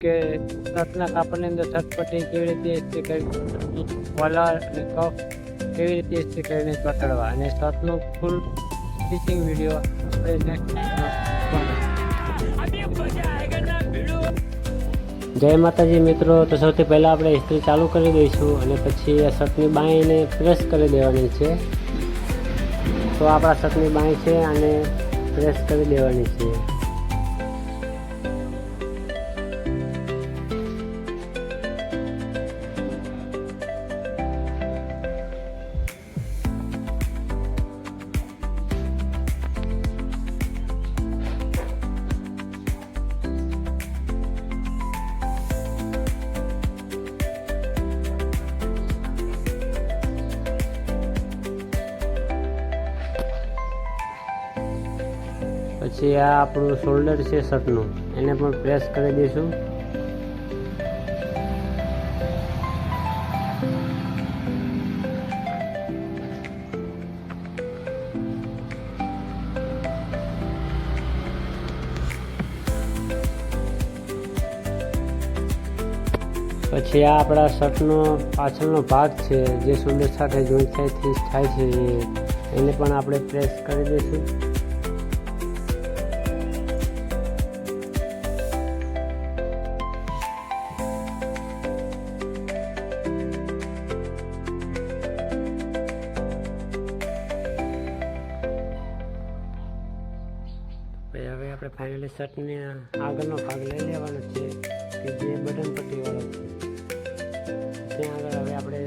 કે શર્ટના કાપડની અંદર શર્ટ પટ્ટી કેવી રીતે ઇસ્ત્રી કરી, કોલર અને કફ કેવી રીતે ઇસ્ત્રી કરીને ચોંટાડવા, અને શર્ટનું ફૂલ સ્ટિચિંગ વિડીયો આપણે જય માતાજી મિત્રો. તો સૌથી પહેલાં આપણે ઇસ્ત્રી ચાલુ કરી દઈશું અને પછી આ શર્ટની બાંયને પ્રેસ કરી દેવાની છે. તો આપણા શર્ટની બાંય છે અને પ્રેસ કરી દેવાની છે. પછી આ આપણું શોલ્ડર છે શર્ટનું, એને પણ પ્રેસ કરી દઈશું. પછી આ આપણા શર્ટનો પાછળનો ભાગ છે જે શોલ્ડર સાથે જોઈન્ટ થાય છે એને પણ આપણે પ્રેસ કરી દઈશું. હવે આપણે ફાઇનલી શર્ટને આગળનો ભાગ લઈ લેવાનો છે કે જે બટન પટ્ટીવાળો છે. ત્યાં આગળ હવે આપણે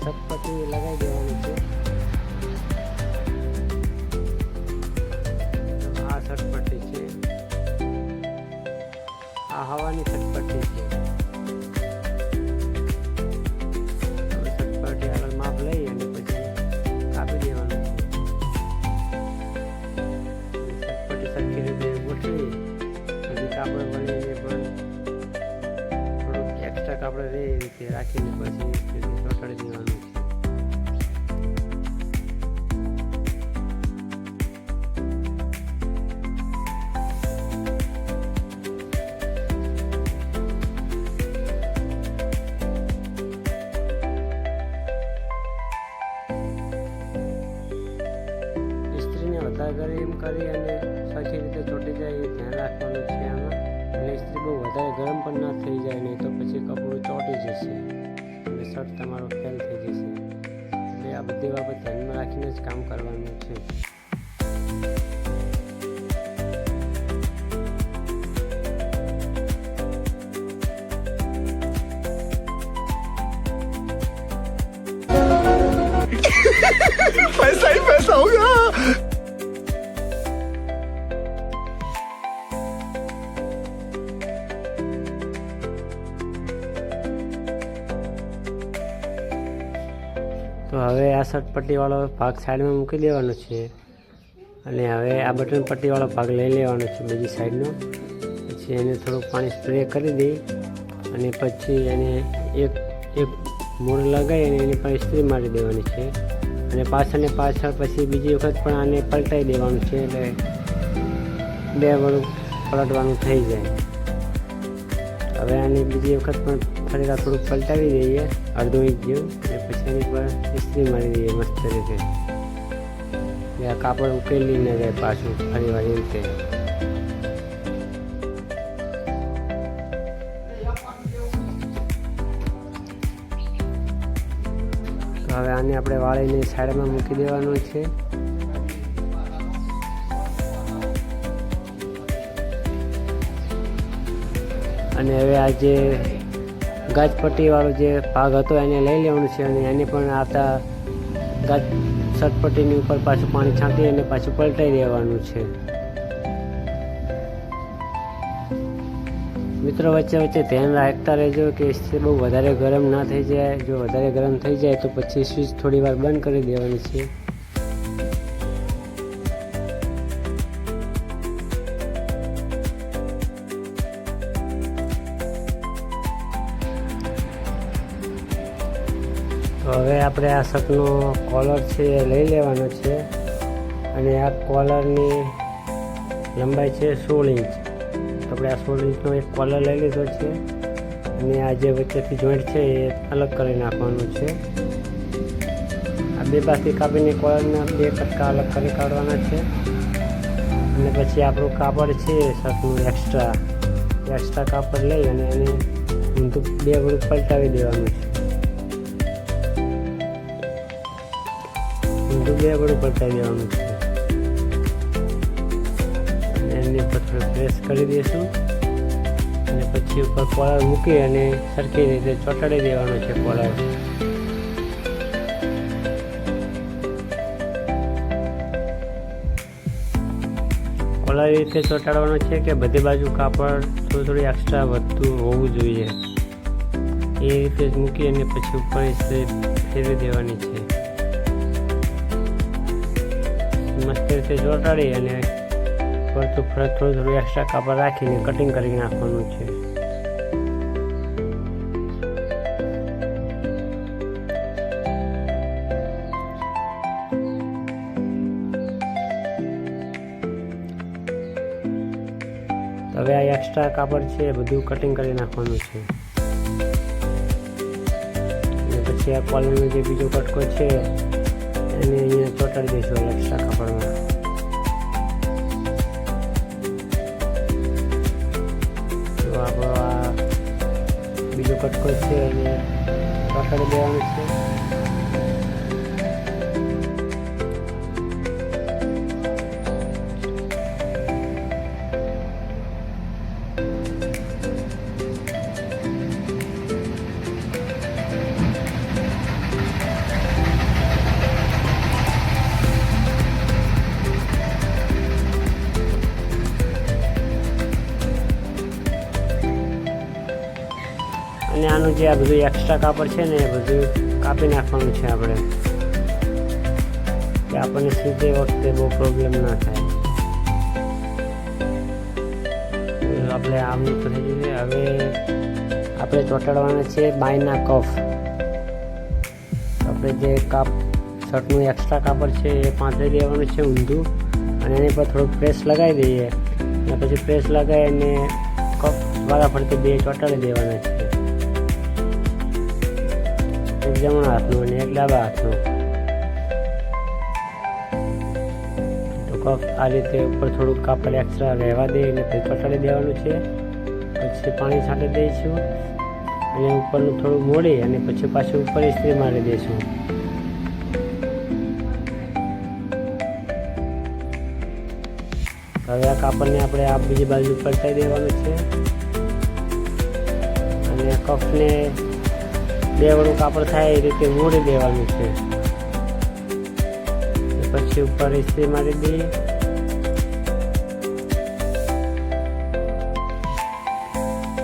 શર્ટ પટ્ટી લગાવી દેવાની છે. આ શર્ટ પટ્ટી છે, આ હવાની શર્ટ પટ્ટી છે. શર્ટ પટ્ટી આગળ માપ લઈ અને પછી કાપી દેવાનું છે. સરખી રીતે ગોઠવી પછી કાપડ વળીને પણ થોડુંક એક્સ્ટ્રા કાપડ રહે એ રીતે રાખીને પછી ચોંટાડી દેવાનું છે. ઇસ્ત્રીને વધારે ગરમ કરી અને સરખી રીતે ચોંટી જાય એ ધ્યાન રાખવાનું છે આમાં. અને ઇસ્ત્રી બહુ વધારે ગરમ પણ ના થઈ જાય, નહીં તો પછી કપડું ચોંટી જશે અને શર્ટ તમારો ફેલ થઈ જશે. એટલે આ બધી બાબત ધ્યાનમાં રાખીને જ કામ કરવાનું છે. पैसा ही पैसा होगा. તો હવે આ શર્ટ પટ્ટીવાળો ભાગ સાઈડમાં મૂકી દેવાનો છે અને હવે આ બટન પટ્ટીવાળો ભાગ લઈ લેવાનો છે બીજી સાઈડનો. પછી એને થોડુંક પાણી સ્પ્રે કરી દઈ અને પછી એને એક મૂળ લગાવી અને એની પર ઇસ્ત્રી મારી દેવાની છે. અને પાછળ પછી બીજી વખત પણ આને પલટાઈ દેવાનું છે એટલે બે વળું પલટવાનું થઈ જાય. હવે આની બીજી વખત પણ ફરીવાર થોડુંક પલટાવી દઈએ અડધો ઇંચ જેવું, અને પછી એની પર ઇસ્ત્રી મારી દઈએ મસ્ત રીતે. આ કાપડ ઉકેલી ન જાય પાછું ફરીવાર એ રીતે. હવે આને આપણે વાળીને સાઈડમાં મૂકી દેવાનું છે. અને હવે આ જે ગાજપટ્ટીવાળો જે ભાગ હતો એને લઈ લેવાનું છે અને એને પણ આતા શર્ટ પટ્ટીની ઉપર પાછું પાણી છાંટી અને પાછું પલટાઈ દેવાનું છે. મિત્રો વચ્ચે ધ્યાન રાખતા રહેજો કે ઇસ્ત્રી બહુ વધારે ગરમ ના થઈ જાય. જો વધારે ગરમ થઈ જાય તો પછી સ્વિચ થોડી વાર બંધ કરી દેવાની છે. તો હવે આપણે આ શર્ટનો કોલર છે એ લઈ લેવાનો છે અને આ કોલરની લંબાઈ છે 16 ઇંચ. તો આપણે આ 16 ઇંચનો એક કોલર લઈ લીધો છે અને આ જે વચ્ચેથી જોઈન્ટ છે એ અલગ કરી નાખવાનું છે. આ બે બાજુથી કાપીને કોલરના બે કટકા અલગ કરી કાઢવાના છે. અને પછી આપણું કાપડ છે શર્ટનું એક્સ્ટ્રા કાપડ લઈ અને એને ઊંધું બે વડું પલટાવી દેવાનું છે. ઊંધું બે વડું પલટાવી દેવાનું છે અને એની ઉપર થોડું પ્રેસ કરી દઈશું અને પછી ઉપર કોલર મૂકી અને સરખી રીતે ચોંટાડી દેવાનો છે કોલર. કોલર એ રીતે ચોંટાડવાનો છે કે બધી બાજુ કાપડ થોડું એક્સ્ટ્રા વધતું હોવું જોઈએ. એ રીતે જ મૂકી અને પછી ઉપર ફેરવી દેવાની છે. મસ્ત રીતે ચોંટાડી અને ફરતું થોડું એક્સ્ટ્રા કાપડ રાખીને કટિંગ કરી નાખવાનું છે. હવે આ એક્સ્ટ્રા કાપડ છે બધું કટિંગ કરી નાખવાનું છે. અને પછી આ કોલરનો જે બીજો કટકો છે એને અહીંયા ચોંટાડી દઈશું એક્સ્ટ્રા કાપડમાં. તો આપણો આ બીજો કટકો છે એને ચોંટાડી દેવાનો છે. અને આનું જે આ બધું એક્સ્ટ્રા કાપડ છે ને એ બધું કાપી નાખવાનું છે આપણે, કે આપણને સીધે વખતે બહુ પ્રોબ્લેમ ના થાય. આપણે આમનું થઈ જઈએ. હવે આપણે ચોંટાડવાના છે બાયના કફ. આપણે જે શર્ટનું એક્સ્ટ્રા કાપડ છે એ પાથરી દેવાનું છે ઊંધું અને એની પર થોડુંક પ્રેસ લગાવી દઈએ અને પછી પ્રેસ લગાવી અને કફ વારાફરતી બે ચોંટાડી દેવાના છે. એક જમણા હાથનું અને એક ડાબા હાથનું. તો કફ આ રીતે ઉપર થોડુંક કાપડ એક્સ્ટ્રા રહેવા દે અને પછી ચોંટાડી દેવાનું છે. પછી પાણી છાંટી દઈશું અને ઉપરનું થોડું મોડી અને પછી પાછું ઉપર ઇસ્ત્રી મારી દઈશું. હવે આ કાપડને આપણે આ બીજી બાજુ પલટાઈ દેવાનું છે અને કફને બે વડું કાપડ થાય એ રીતે મોડી દેવાનું છે. પછી ઉપર ઇસ્ત્રી મારી દઈએ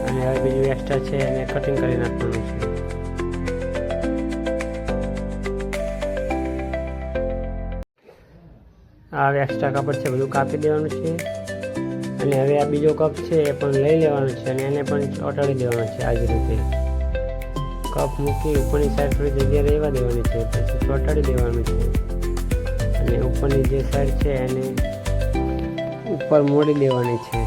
અને હવે બીજું એક્સ્ટ્રા છે એને કટિંગ કરી નાખવાનું છે. આ એક્સ્ટ્રા કાપડ છે બધું કાપી દેવાનું છે અને હવે આ બીજો કપ છે એ પણ લઈ લેવાનો છે અને એને પણ ચોંટાડી દેવાનો છે. આ જ રીતે કપ મૂકી ઉપરની સાઈડ થોડી જગ્યા રહેવા દેવાની છે, પછી ચોંટાડી દેવાનું છે અને ઉપરની જે સાઈડ છે એને ઉપર મોડી દેવાની છે.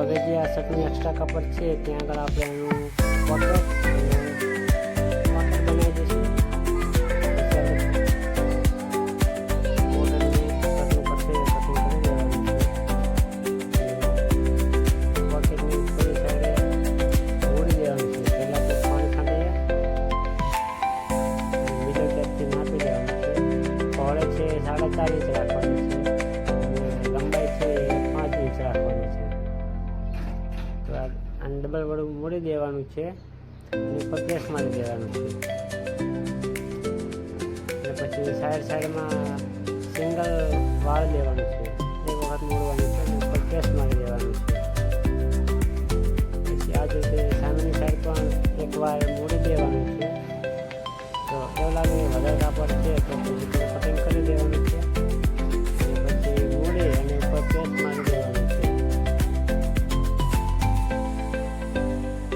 હવે જે આ શર્ટનું એક્સ્ટ્રા કાપડ છે ત્યાં આગળ આપણે એનું કોટર બનાવી દઈશું. આગળ વડું મોડી દેવાનું છે અને ઉપર પ્રેસ મારી દેવાનું છે. અને પછી સાઈડમાં સિંગલ વાળ દેવાનું છે, એક વખત મોડવાનું છે અને ઉપર પ્રેસ મારી દેવાનું છે. પછી આ જ રીતે સામેની સાઈડ પણ એકવાર મોડી દેવાનું છે. તો એવું લાગે કે વધારે કાપડ છે તો પછી કટિંગ કરી દેવાનું છે અને પછી મોડી અને ઉપર પ્રેસ મારી દેવાનું છે.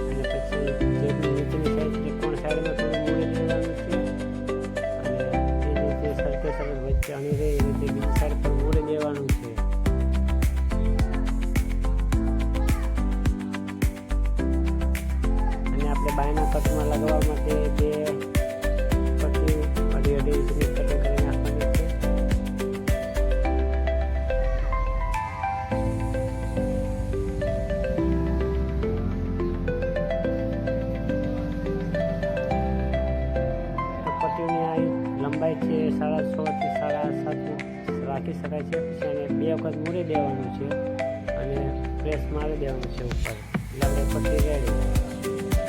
અને પછી જે નીચેની સાઈડ ત્રિકોણ સાઈડમાં થોડું મોડી દેવાનું છે અને એ રીતે સરખે સરસ વચ્ચે અણી રહે એ રીતે બીજી સાઈડ પર મોડી દેવાનું છે. અને આપણે બાયના કટમાં લગાવવા માટે બે પટ્ટી અઢી ઇંચની કટિંગ કરી નાખવાની છે. પટ્ટીની આ લંબાઈ છે 6.5 થી 7.5 રાખી શકાય છે. પછી એને બે વખત મૂડી દેવાનું છે અને પ્રેસ મારી દેવાનું છે ઉપર, એટલે આપણે પટ્ટી રેડી.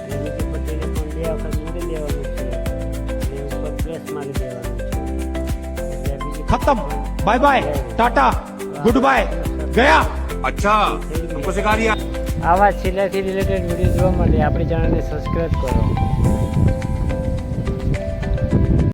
અને બીજી પટ્ટીને પણ બે વખત મૂડી દેવાનું છે અને ઉપર પ્રેસ મારી દેવાનું છે. એટલે બીજી खत्म, बाय बाय, टाटा, गुड बाय, गया. अच्छा हमको सिखा दिया. આવા સિલાઈથી રિલેટેડ વિડીયો જોવા માટે આપણી ચેનલને સબસ્ક્રાઈબ કરો.